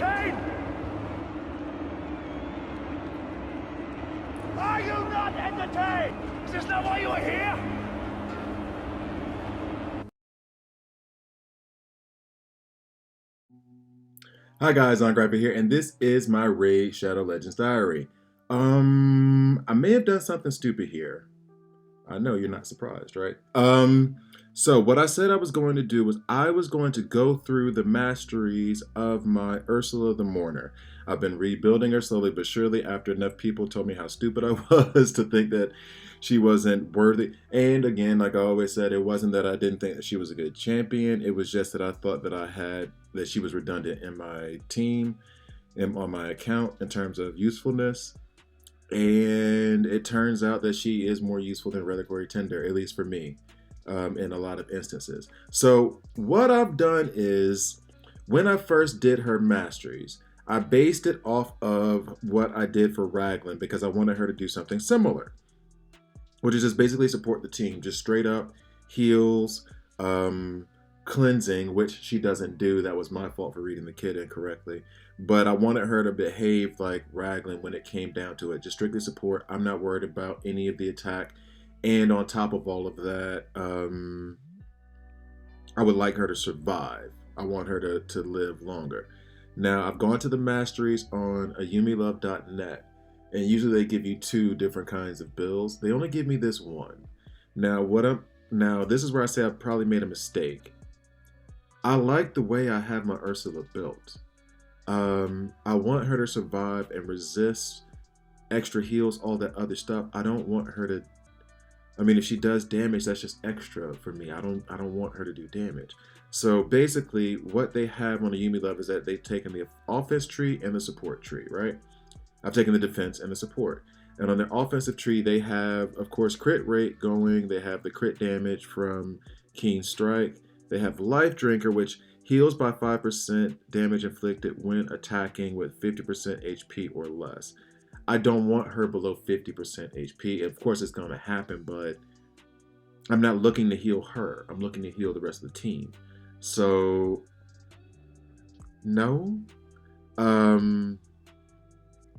entertained? Are you not entertained? Is this not why you are here? Hi guys, Grappa here, and this is my Raid Shadow Legends diary. I may have done something stupid here. I know you're not surprised, right? So what I said I was going to do was I was going to go through the masteries of my Ursula the Mourner. I've been rebuilding her slowly but surely after enough people told me how stupid I was to think that she wasn't worthy. And again, like I always said, it wasn't that I didn't think that she was a good champion. It was just that I thought that she was redundant in my team and on my account in terms of usefulness. And it turns out that she is more useful than Reliquary Tender, at least for me, in a lot of instances. So what I've done is, when I first did her masteries, I based it off of what I did for Raglan because I wanted her to do something similar, which is just basically support the team, just straight up heals, cleansing, which she doesn't do. That was my fault for reading the kit incorrectly. But I wanted her to behave like Raglan when it came down to it. Just strictly support. I'm not worried about any of the attack. And on top of all of that, I would like her to survive. I want her to live longer. Now, I've gone to the masteries on ayumilove.net, and usually they give you 2 different kinds of builds. They only give me this one. Now this is where I say I probably made a mistake. I like the way I have my Ursula built. I want her to survive and resist extra heals, all that other stuff. I don't want her to. I mean, if she does damage, that's just extra for me. I don't want her to do damage. So basically, what they have on the Yumi Love is that they've taken the offense tree and the support tree, right? I've taken the defense and the support. And on their offensive tree, they have, of course, crit rate going. They have the crit damage from Keen Strike. They have Life Drinker, which heals by 5% damage inflicted when attacking with 50% HP or less. I don't want her below 50% HP. Of course, it's going to happen, but I'm not looking to heal her. I'm looking to heal the rest of the team. So, no. The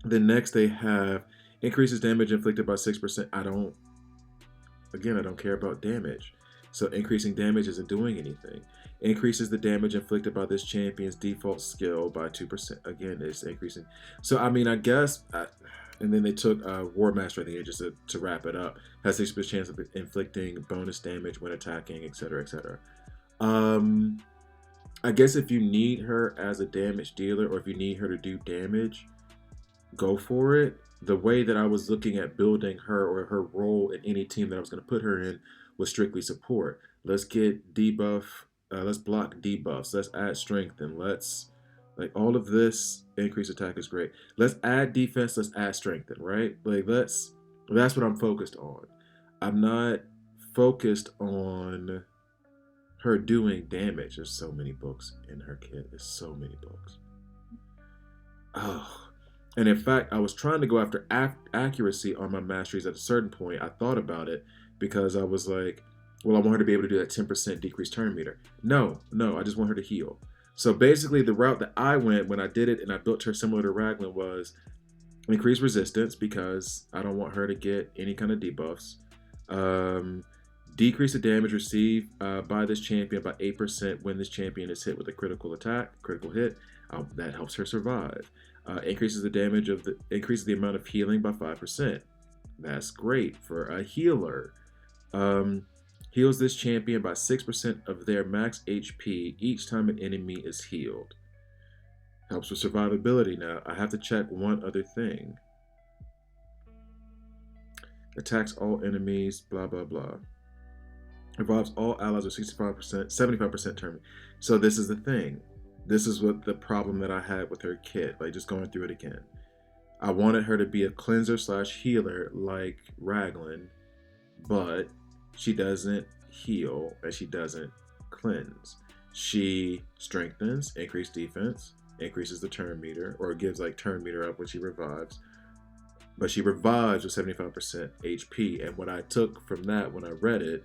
next they have increases damage inflicted by 6%. I don't care about damage. So increasing damage isn't doing anything. Increases the damage inflicted by this champion's default skill by 2%. Again, it's increasing. So, I mean, I guess, and then they took War Master, I think, just to wrap it up. Has 6% chance of inflicting bonus damage when attacking, etc., etc. I guess if you need her as a damage dealer, or if you need her to do damage, go for it. The way that I was looking at building her or her role in any team that I was going to put her in was strictly support. Let's get debuff. Let's block debuffs. Let's add strength, and let's, like, all of this increase attack is great. Let's add defense. Let's add strengthen. Right? Like, that's what I'm focused on. I'm not focused on her doing damage. There's so many books in her kit. There's so many books. Oh. And in fact, I was trying to go after accuracy on my masteries at a certain point. I thought about it because I was like, well, I want her to be able to do that 10% decreased turn meter. No, I just want her to heal. So basically, the route that I went when I did it and I built her similar to Raglan was increase resistance because I don't want her to get any kind of debuffs. Decrease the damage received by this champion by 8% when this champion is hit with a critical hit. That helps her survive. Increases the amount of healing by 5%. That's great for a healer. Heals this champion by 6% of their max HP each time an enemy is healed. Helps with survivability. Now, I have to check one other thing. Attacks all enemies, blah, blah, blah. Revives all allies with 75% turn. So this is the thing. This is what the problem that I had with her kit. Like, just going through it again. I wanted her to be a cleanser / healer like Raglan, but she doesn't heal and she doesn't cleanse. She strengthens, increased defense, increases the turn meter, or gives like turn meter up when she revives. But she revives with 75% HP. And what I took from that when I read it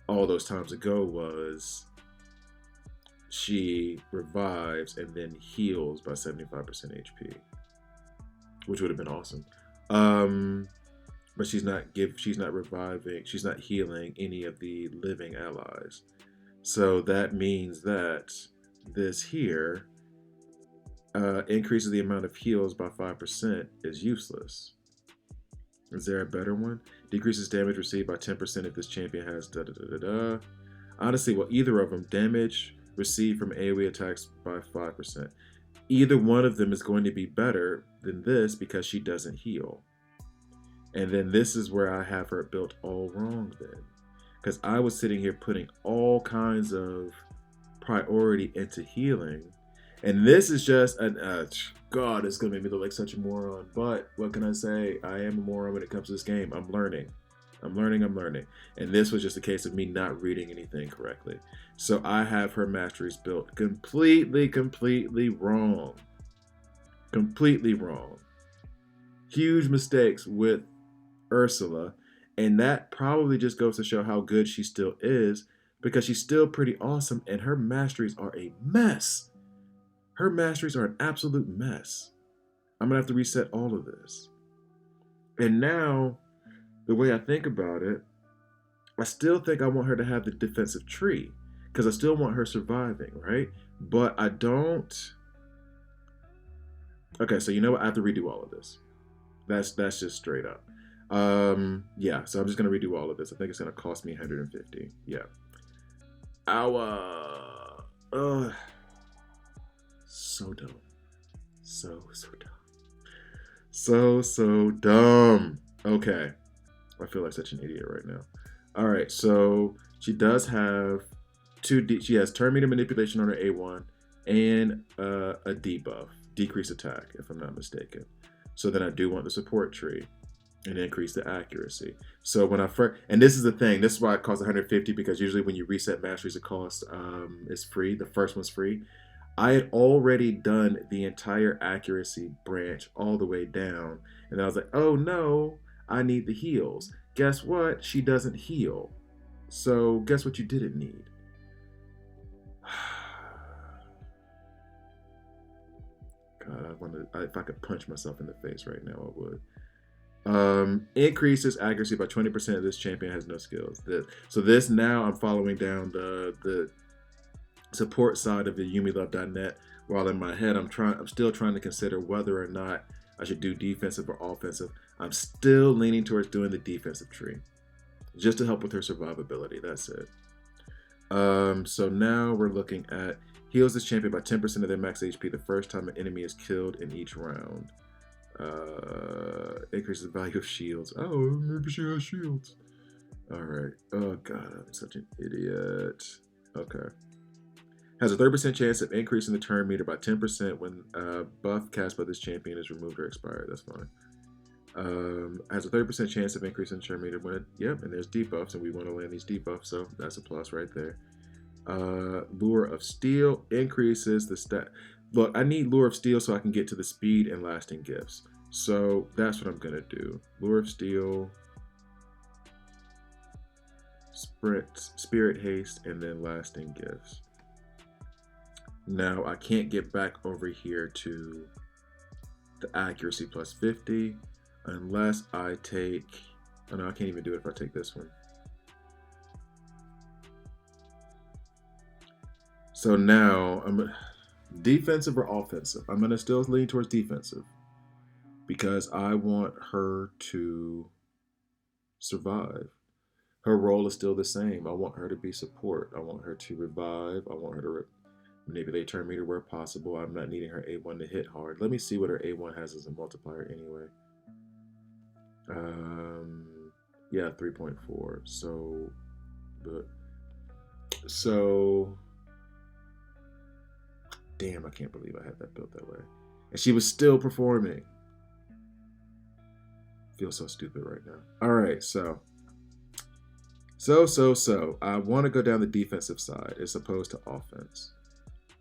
all those times ago was she revives and then heals by 75% HP, which would have been awesome. But she's not reviving, she's not healing any of the living allies. So that means that this here increases the amount of heals by 5% is useless. Is there a better one? Decreases damage received by 10% if this champion has da da da da da. Honestly, well, either of them. Damage received from AoE attacks by 5%. Either one of them is going to be better than this because she doesn't heal. And then this is where I have her built all wrong then. Because I was sitting here putting all kinds of priority into healing. And this is just an, God, it's going to make me look like such a moron. But what can I say? I am a moron when it comes to this game. I'm learning. I'm learning. And this was just a case of me not reading anything correctly. So I have her masteries built completely wrong. Completely wrong. Huge mistakes with Ursula. And that probably just goes to show how good she still is, because she's still pretty awesome and her masteries are a mess. Her masteries are an absolute mess. I'm going to have to reset all of this. And now, the way I think about it, I still think I want her to have the defensive tree, because I still want her surviving, right? But I don't... Okay, so you know what? I have to redo all of this. That's just straight up. Yeah, so I'm just going to redo all of this. I think it's going to cost me 150. Yeah. So dumb. So dumb. So dumb. Okay. I feel like such an idiot right now. All right, so she does have she has turn meter manipulation on her A1 and a debuff, decrease attack, if I'm not mistaken. So then I do want the support tree and increase the accuracy. So when I first, and this is the thing, this is why it costs 150, because usually when you reset masteries, it costs, it's free. The first one's free. I had already done the entire accuracy branch all the way down. And then I was like, oh no, I need the heals. Guess what? She doesn't heal. So guess what you didn't need? God, if I could punch myself in the face right now, I would. Increases accuracy by 20% of this champion has no skills. So this, now I'm following down the support side of the YumiLove.net, while in my head I'm still trying to consider whether or not I should do defensive or offensive. I'm still leaning towards doing the defensive tree, just to help with her survivability. That's it. So now we're looking at heals this champion by 10% of their max HP the first time an enemy is killed in each round. Increases the value of shields. Oh, maybe she has shields. Alright. Oh god, I'm such an idiot. Okay. Has a 30% chance of increasing the turn meter by 10% when buff cast by this champion is removed or expired. That's fine. Has a 30% chance of increasing the turn meter when it, yep, and there's debuffs, and we want to land these debuffs, so that's a plus right there. Lure of Steel increases the stat. Look, I need Lure of Steel so I can get to the speed and lasting gifts. So that's what I'm going to do. Lure of Steel, Sprint, Spirit Haste, and then lasting gifts. Now, I can't get back over here to the accuracy plus 50 unless I take... Oh no, I can't even do it if I take this one. So now, I'm defensive or offensive? I'm going to still lean towards defensive, because I want her to survive. Her role is still the same. I want her to be support. I want her to revive. I want her to manipulate turn meter where possible. I'm not needing her A1 to hit hard. Let me see what her A1 has as a multiplier anyway. Yeah, 3.4. So damn, I can't believe I had that built that way. And she was still performing. I feel so stupid right now. All right, so I want to go down the defensive side as opposed to offense.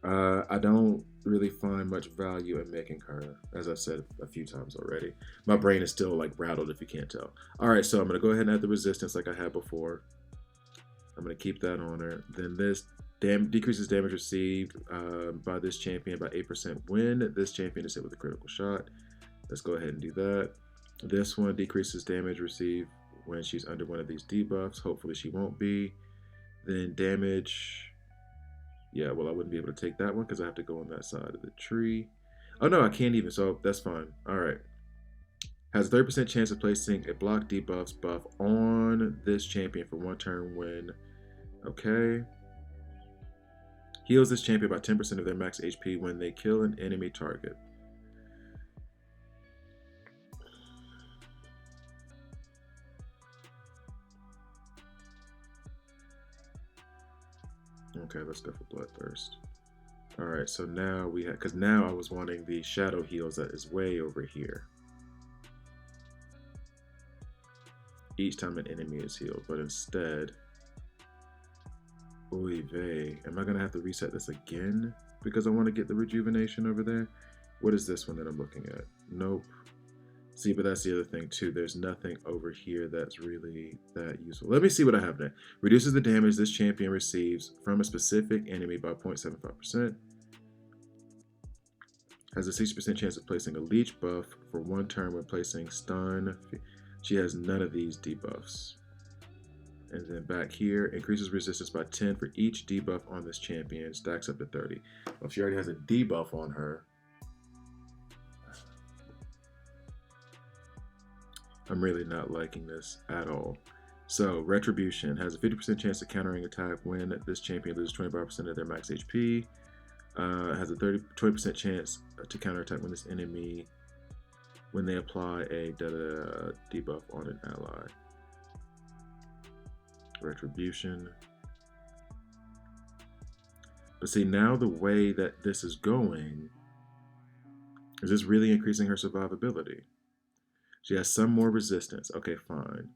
I don't really find much value in making her, as I've said a few times already. My brain is still like rattled, if you can't tell. All right, so I'm going to go ahead and add the resistance like I had before. I'm going to keep that on her. Then this Decreases damage received by this champion by 8% when this champion is hit with a critical shot. Let's go ahead and do that. This one decreases damage received when she's under one of these debuffs. Hopefully she won't be. Then damage. Yeah, well, I wouldn't be able to take that one because I have to go on that side of the tree. Oh, no, I can't even, so that's fine. All right. Has a 30% chance of placing a block debuffs buff on this champion for 1 turn when. Okay. Heals this champion by 10% of their max HP when they kill an enemy target. Okay, let's go for Bloodthirst. Alright, so now we have, because now I was wanting the Shadow Heals that is way over here. Each time an enemy is healed, but instead, oy vey, am I going to have to reset this again? Because I want to get the rejuvenation over there? What is this one that I'm looking at? Nope. See, but that's the other thing too. There's nothing over here that's really that useful. Let me see what I have there. Reduces the damage this champion receives from a specific enemy by 0.75%. Has a 60% chance of placing a leech buff for 1 turn when placing stun. She has none of these debuffs. And then back here, increases resistance by 10 for each debuff on this champion. Stacks up to 30. Well, she already has a debuff on her. I'm really not liking this at all. So, Retribution has a 50% chance of countering attack when this champion loses 25% of their max HP. Has a 20% chance to counterattack when this enemy, when they apply a debuff on an ally. Retribution. But see, now the way that this is going, is this really increasing her survivability? She has some more resistance. Okay, fine.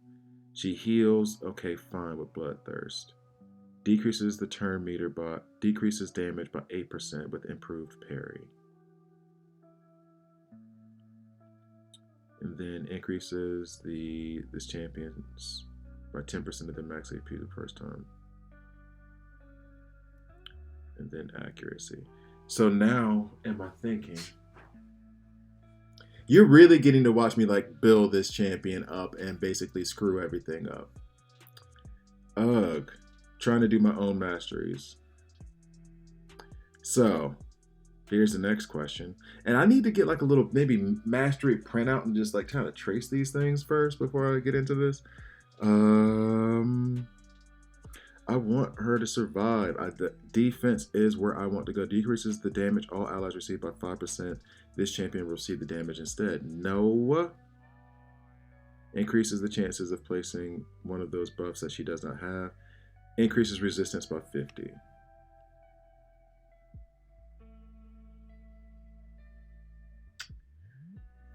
She heals. Okay, fine with Bloodthirst. Decreases the turn meter by decreases damage by 8% with improved parry. And then increases this champion's by 10% of their max AP the first time. And then accuracy. So now, am I thinking? You're really getting to watch me like build this champion up and basically screw everything up. Ugh. Trying to do my own masteries. So, here's the next question. And I need to get like a little maybe mastery printout and just like kind of trace these things first before I get into this. I want her to survive. The defense is where I want to go. Decreases the damage all allies receive by 5%. This champion will receive the damage instead. No. Increases the chances of placing one of those buffs that she does not have. Increases resistance by 50.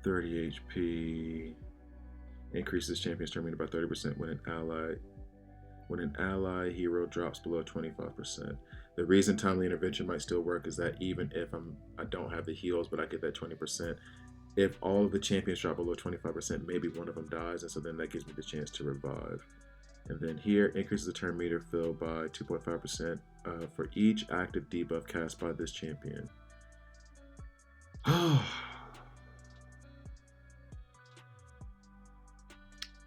$30 HP. Increases champion's turn meter by 30% when an ally hero drops below 25%. The reason timely intervention might still work is that even if I don't have the heals, but I get that 20%, if all of the champions drop below 25%, maybe one of them dies, and so then that gives me the chance to revive. And then here, increases the turn meter filled by 2.5% for each active debuff cast by this champion.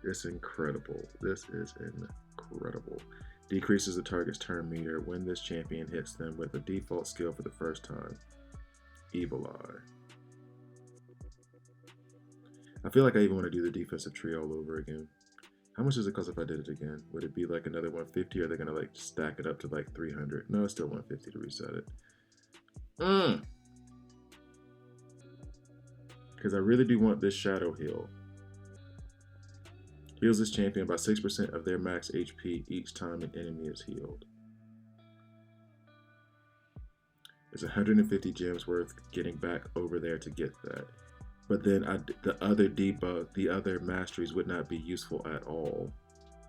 It's incredible. This is incredible. Decreases the target's turn meter when this champion hits them with a default skill for the first time. Evil Eye. I feel like I even want to do the defensive tree all over again. How much does it cost if I did it again? Would it be like another 150 or are they going to like stack it up to like 300? No, it's still 150 to reset it. Because I really do want this Shadow Heal. Heals this champion by 6% of their max HP each time an enemy is healed. It's 150 gems worth getting back over there to get that. But then the other debuff, the other masteries would not be useful at all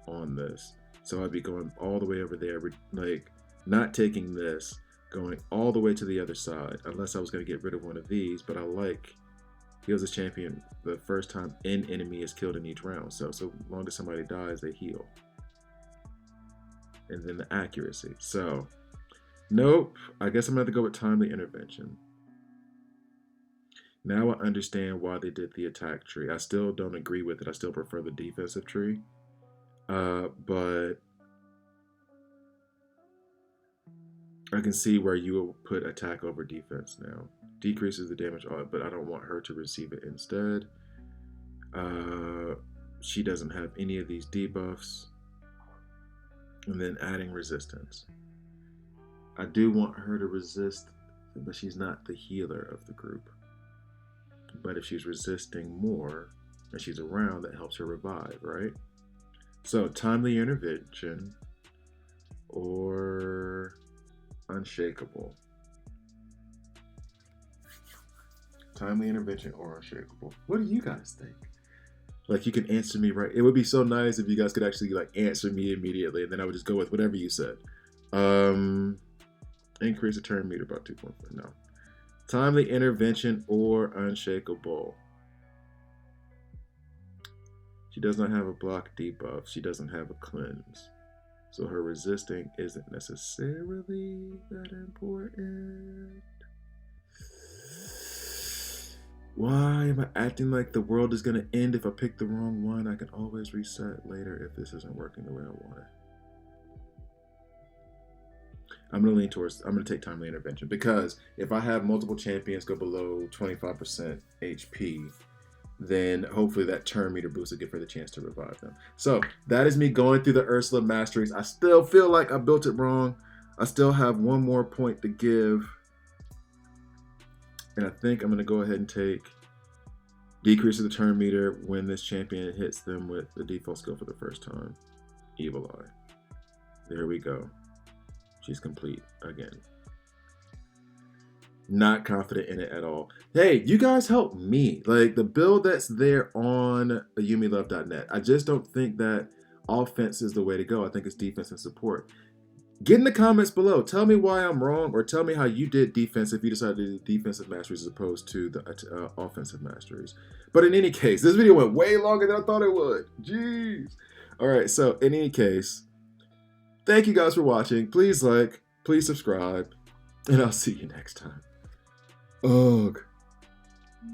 on this. So I'd be going all the way over there, like not taking this, going all the way to the other side, unless I was going to get rid of one of these. But I like heals this champion the first time an enemy is killed in each round. So long as somebody dies, they heal. And then the accuracy. So Nope. I guess I'm going to have to go with timely intervention. Now I understand why they did the attack tree. I still don't agree with it. I still prefer the defensive tree. But I can see where you will put attack over defense now. Decreases the damage, but I don't want her to receive it instead. She doesn't have any of these debuffs. And then adding resistance. I do want her to resist, but she's not the healer of the group. But if she's resisting more and she's around, that helps her revive, right? So timely intervention or unshakable. Timely intervention or unshakable. What do you guys think? Like, you can answer me right. It would be so nice if you guys could actually like answer me immediately, and then I would just go with whatever you said. Increase the turn meter by 2.4. No. Timely intervention or unshakable. She does not have a block debuff. She doesn't have a cleanse. So her resisting isn't necessarily that important. Why am I acting like the world is going to end if I pick the wrong one? I can always reset later if this isn't working the way I want it. I'm going to lean towards, I'm going to take timely intervention, because if I have multiple champions go below 25% HP, then hopefully that turn meter boost will give her the chance to revive them. So that is me going through the Ursula Masteries. I still feel like I built it wrong. I still have one more point to give. And I think I'm going to go ahead and take decrease of the turn meter when this champion hits them with the default skill for the first time. Evil Eye. There we go. She's complete again. Not confident in it at all. Hey, you guys help me. Like, the build that's there on yumilove.net, I just don't think that offense is the way to go. I think it's defense and support. Get in the comments below. Tell me why I'm wrong, or tell me how you did defense if you decided to do defensive masteries as opposed to the offensive masteries. But in any case, this video went way longer than I thought it would. Jeez. All right, so in any case, thank you guys for watching. Please like, please subscribe, and I'll see you next time. Ugh.